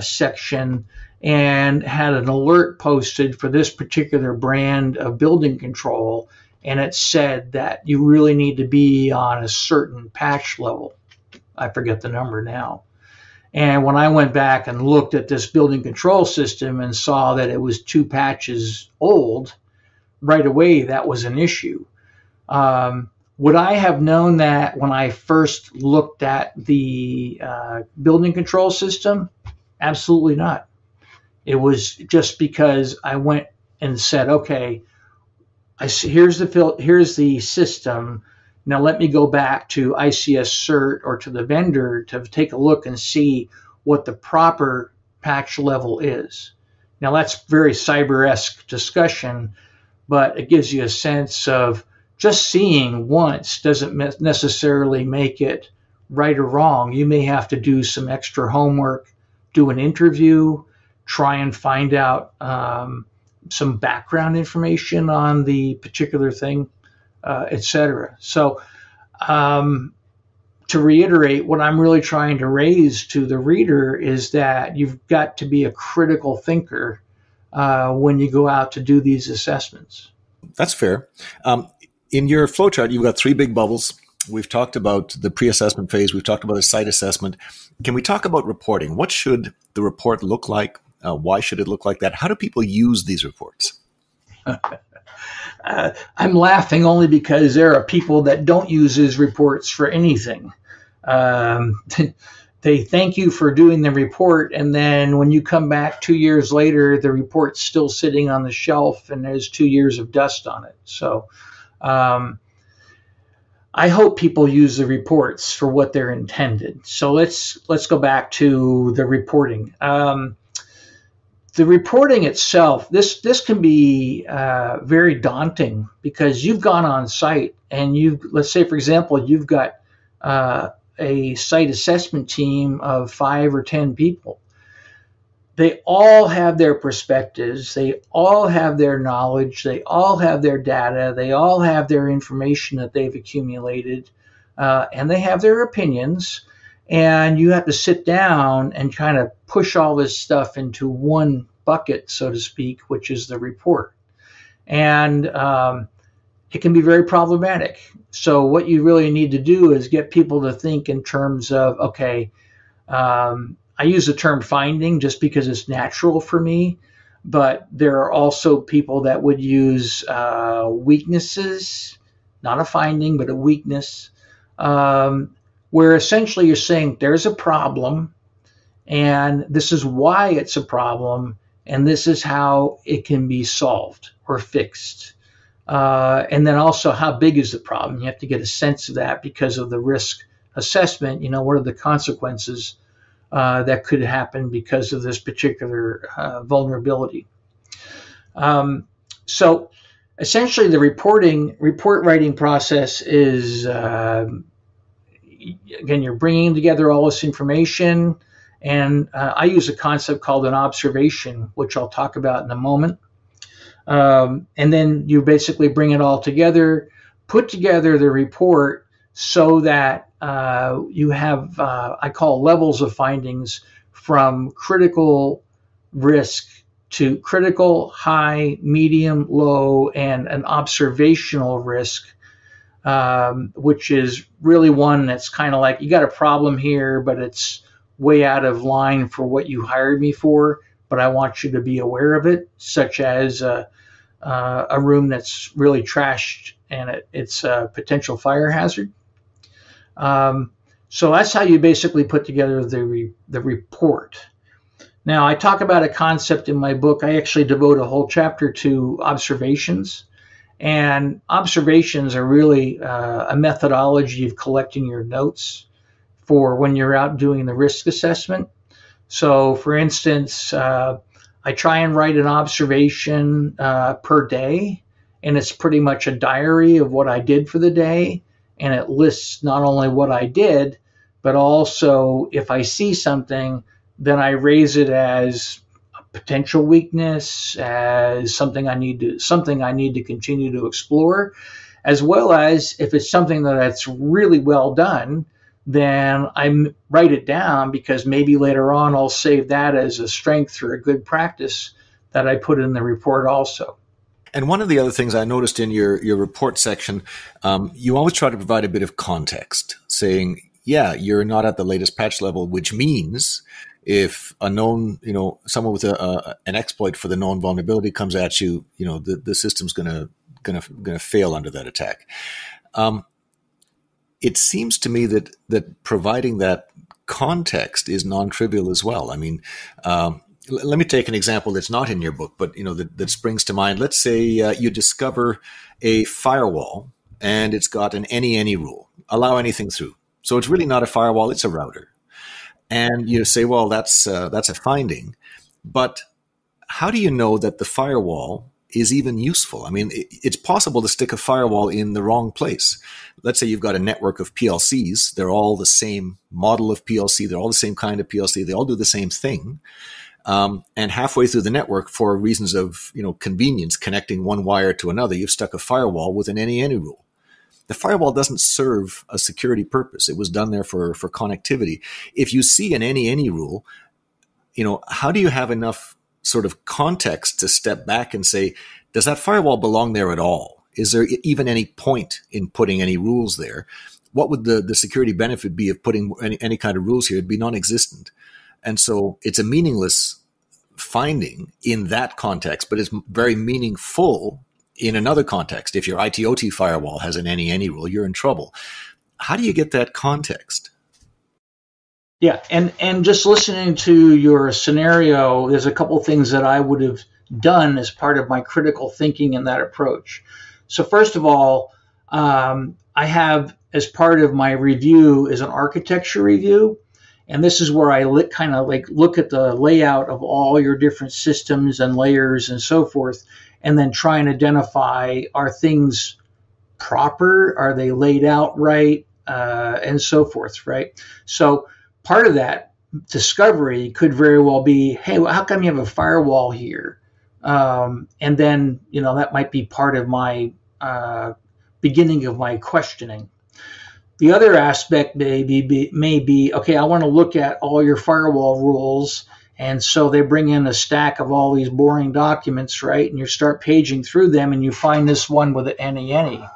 section, and had an alert posted for this particular brand of building control, and it said that you really need to be on a certain patch level. I forget the number now. And when I went back and looked at this building control system and saw that it was 2 patches old, right away that was an issue. Would I have known that when I first looked at the building control system? Absolutely not. It was just because I went and said, okay, here's the system. Now let me go back to ICS cert or to the vendor to take a look and see what the proper patch level is. Now that's very cyber-esque discussion, but it gives you a sense of just seeing once doesn't necessarily make it right or wrong. You may have to do some extra homework, do an interview, try and find out some background information on the particular thing, etc. So to reiterate, what I'm really trying to raise to the reader is that you've got to be a critical thinker when you go out to do these assessments.
That's fair. In your flowchart, you've got 3 big bubbles. We've talked about the pre-assessment phase. We've talked about the site assessment. Can we talk about reporting? What should the report look like? Why should it look like that? How do people use these reports?
I'm laughing only because there are people that don't use these reports for anything. They thank you for doing the report, and then when you come back 2 years later, the report's still sitting on the shelf and there's 2 years of dust on it. So I hope people use the reports for what they're intended. So let's go back to the reporting. The reporting itself, this can be very daunting because you've gone on site and let's say, for example, you've got a site assessment team of 5 or 10 people. They all have their perspectives. They all have their knowledge. They all have their data. They all have their information that they've accumulated, and they have their opinions. And you have to sit down and kind of push all this stuff into one bucket, so to speak, which is the report. And it can be very problematic. So what you really need to do is get people to think in terms of, okay, I use the term finding just because it's natural for me, but there are also people that would use weaknesses, not a finding, but a weakness, where essentially you're saying there's a problem, and this is why it's a problem, and this is how it can be solved or fixed. And then also, how big is the problem? You have to get a sense of that because of the risk assessment. What are the consequences that could happen because of this particular vulnerability? So essentially, the report writing process is, again, you're bringing together all this information. And I use a concept called an observation, which I'll talk about in a moment. And then you basically bring it all together, put together the report so that you have, I call levels of findings, from critical risk to critical, high, medium, low, and an observational risk, which is really one that's kind of like, you got a problem here, but it's way out of line for what you hired me for, but I want you to be aware of it, such as a room that's really trashed and it's a potential fire hazard. So that's how you basically put together the report. Now, I talk about a concept in my book. I actually devote a whole chapter to observations. And observations are really a methodology of collecting your notes for when you're out doing the risk assessment. So, for instance, I try and write an observation per day, and it's pretty much a diary of what I did for the day, and it lists not only what I did, but also if I see something, then I raise it as a potential weakness, as something I need to continue to explore, as well as if it's something that's really well done, then I write it down, because maybe later on I'll save that as a strength or a good practice that I put in the report also.
And one of the other things I noticed in your report section, you always try to provide a bit of context, saying, yeah, you're not at the latest patch level, which means if a known, someone with an exploit for the known vulnerability comes at you, the system's gonna fail under that attack. It seems to me that providing that context is non-trivial as well. I mean, let me take an example that's not in your book, but that springs to mind. Let's say you discover a firewall and it's got an any rule, allow anything through. So it's really not a firewall; it's a router. And you say, well, that's a finding, but how do you know that the firewall is even useful? I mean, it's possible to stick a firewall in the wrong place. Let's say you've got a network of PLCs. They're all the same model of PLC. They're all the same kind of PLC. They all do the same thing. And halfway through the network, for reasons of convenience, connecting one wire to another, you've stuck a firewall with an any rule. The firewall doesn't serve a security purpose. It was done there for connectivity. If you see an any rule, how do you have enough sort of context to step back and say, does that firewall belong there at all? Is there even any point in putting any rules there? What would the security benefit be of putting any kind of rules here? It'd be non-existent. And so it's a meaningless finding in that context, but it's very meaningful in another context. If your IT/OT firewall has an any rule, you're in trouble. How do you get that context?
Yeah, and just listening to your scenario, there's a couple things that I would have done as part of my critical thinking in that approach. So first of all, I have, as part of my review, is an architecture review. And this is where I look at the layout of all your different systems and layers and so forth, and then try and identify, are things proper? Are they laid out right? And so forth, right? So part of that discovery could very well be, hey, well, how come you have a firewall here? And then, that might be part of my beginning of my questioning. The other aspect may be, okay, I want to look at all your firewall rules And so they bring in a stack of all these boring documents, right? And you start paging through them and you find this one with an NENE.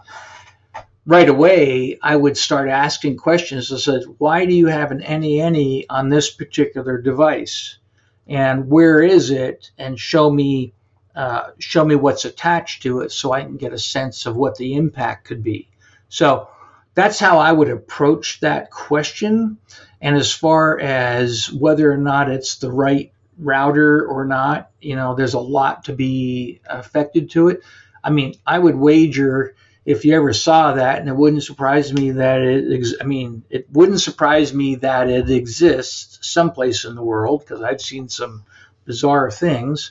Right away, I would start asking questions. I said, why do you have an NENE on this particular device? And where is it? And show me what's attached to it so I can get a sense of what the impact could be. So that's how I would approach that question. And as far as whether or not it's the right router or not, there's a lot to be affected to it. I mean, I would wager if you ever saw that, and it wouldn't surprise me that it wouldn't surprise me that it exists someplace in the world, because I've seen some bizarre things.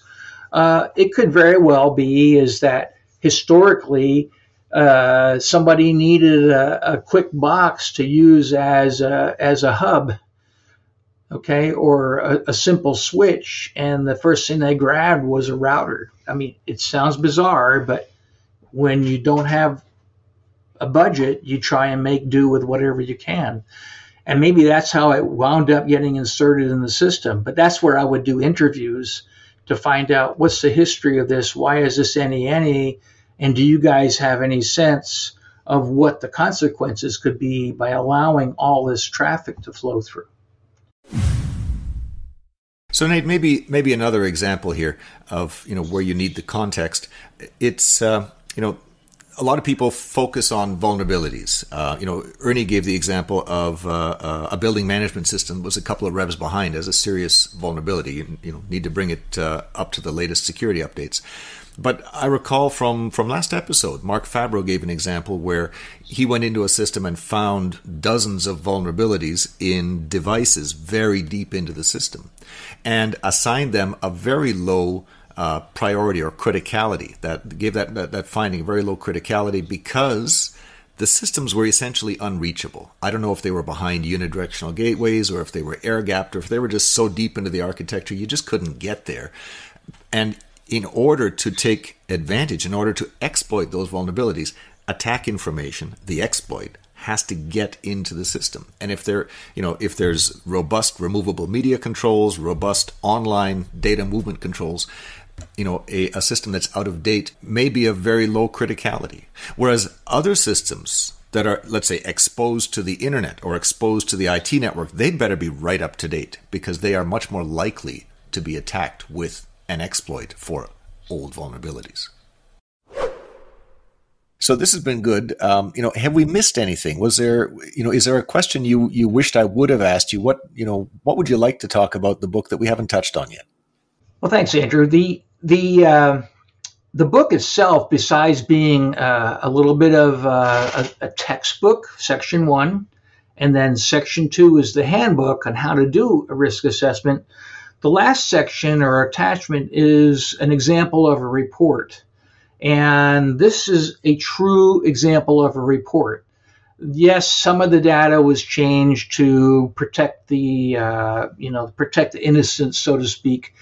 It could very well be is that historically somebody needed a quick box to use as a hub, okay, or a simple switch, and the first thing they grabbed was a router. I mean, it sounds bizarre, but when you don't have a budget, you try and make do with whatever you can. And maybe that's how it wound up getting inserted in the system. But that's where I would do interviews to find out what's the history of this, why is this NENE, and do you guys have any sense of what the consequences could be by allowing all this traffic to flow through?
So Nate, maybe another example here of where you need the context. It's a lot of people focus on vulnerabilities. Ernie gave the example of a building management system was a couple of revs behind as a serious vulnerability. You need to bring it up to the latest security updates. But I recall from last episode, Mark Fabro gave an example where he went into a system and found dozens of vulnerabilities in devices very deep into the system and assigned them a very low priority or criticality. That gave that finding very low criticality because the systems were essentially unreachable. I don't know if they were behind unidirectional gateways or if they were air-gapped or if they were just so deep into the architecture you just couldn't get there. And in order to take advantage, in order to exploit those vulnerabilities, attack information, the exploit, has to get into the system. And if there's robust removable media controls, robust online data movement controls, a system that's out of date may be of very low criticality. Whereas other systems that are, let's say, exposed to the internet or exposed to the IT network, they'd better be right up to date because they are much more likely to be attacked with an exploit for old vulnerabilities. So this has been good. Have we missed anything? Was there, is there a question you wished I would have asked you? What would you like to talk about the book that we haven't touched on yet?
Well, thanks, Andrew. The book itself, besides being a little bit of a textbook, section 1, and then section 2 is the handbook on how to do a risk assessment. The last section or attachment is an example of a report. And this is a true example of a report. Yes, some of the data was changed to protect the innocent, so to speak,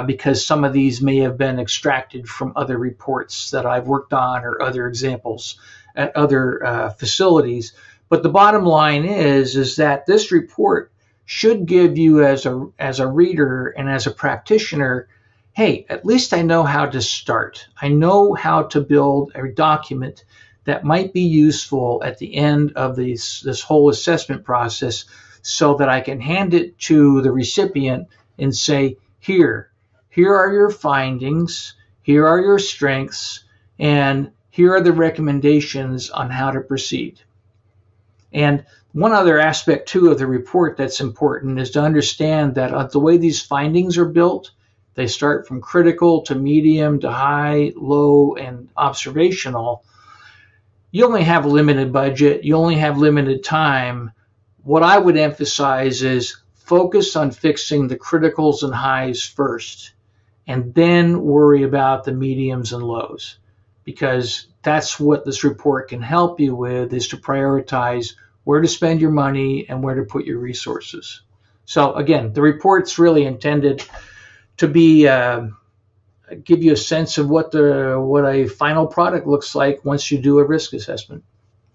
because some of these may have been extracted from other reports that I've worked on or other examples at other facilities. But the bottom line is that this report should give you as a reader and as a practitioner, hey, at least I know how to start. I know how to build a document that might be useful at the end of this whole assessment process so that I can hand it to the recipient and say, here are your findings, here are your strengths, and here are the recommendations on how to proceed. And one other aspect, too, of the report that's important is to understand that the way these findings are built, they start from critical to medium to high, low, and observational. You only have a limited budget. You only have limited time. What I would emphasize is focus on fixing the criticals and highs first, and then worry about the mediums and lows, because that's what this report can help you with, is to prioritize where to spend your money and where to put your resources. So again, the report's really intended to be give you a sense of what a final product looks like once you do a risk assessment.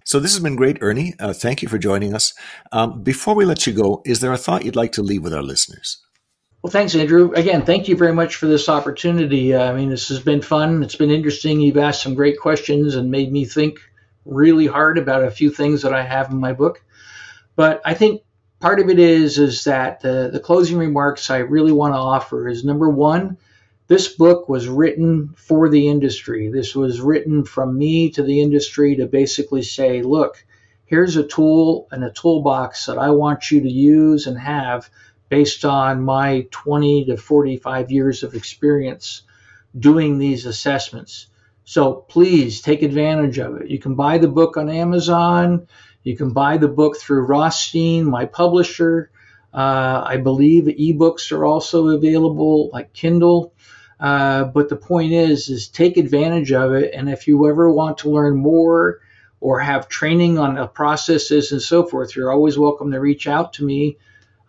So this has been great, Ernie. Thank you for joining us. Before we let you go, is there a thought you'd like to leave with our listeners?
Well, thanks, Andrew. Again, thank you very much for this opportunity. I mean, this has been fun. It's been interesting. You've asked some great questions and made me think really hard about a few things that I have in my book. But I think part of it is that the closing remarks I really want to offer is, number one, this book was written for the industry. This was written from me to the industry to basically say, look, here's a tool and a toolbox that I want you to use and have based on my 20 to 45 years of experience doing these assessments. So please take advantage of it. You can buy the book on Amazon. You can buy the book through Rothstein, my publisher. I believe ebooks are also available, like Kindle. But the point is take advantage of it. And if you ever want to learn more or have training on the processes and so forth, you're always welcome to reach out to me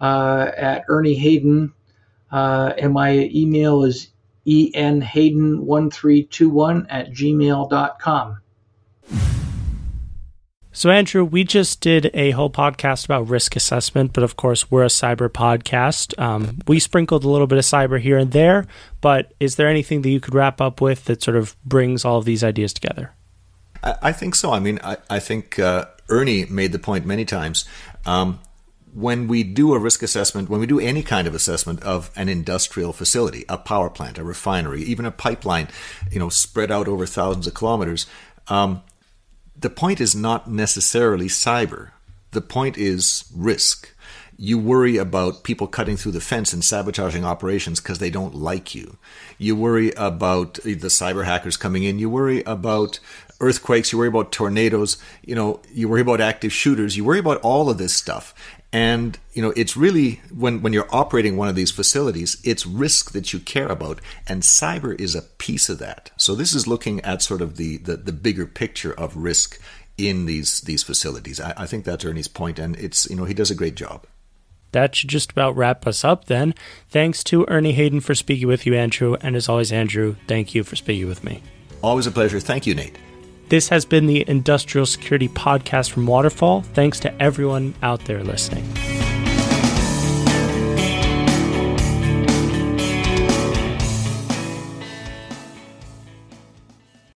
at Ernie Hayden. And my email is enhayden1321@gmail.com.
So, Andrew, we just did a whole podcast about risk assessment, but of course, we're a cyber podcast. We sprinkled a little bit of cyber here and there, but is there anything that you could wrap up with that sort of brings all of these ideas together?
I think so. I mean, I think Ernie made the point many times. When we do a risk assessment, when we do any kind of assessment of an industrial facility, a power plant, a refinery, even a pipeline, spread out over thousands of kilometers, the point is not necessarily cyber. The point is risk. You worry about people cutting through the fence and sabotaging operations because they don't like you. You worry about the cyber hackers coming in. You worry about earthquakes. You worry about tornadoes. You worry about active shooters. You worry about all of this stuff. And, it's really, when you're operating one of these facilities, it's risk that you care about. And cyber is a piece of that. So this is looking at sort of the bigger picture of risk in these facilities. I think that's Ernie's point, and it's, he does a great job.
That should just about wrap us up then. Thanks to Ernie Hayden for speaking with you, Andrew. And as always, Andrew, thank you for speaking with me.
Always a pleasure. Thank you, Nate.
This has been the Industrial Security Podcast from Waterfall. Thanks to everyone out there listening.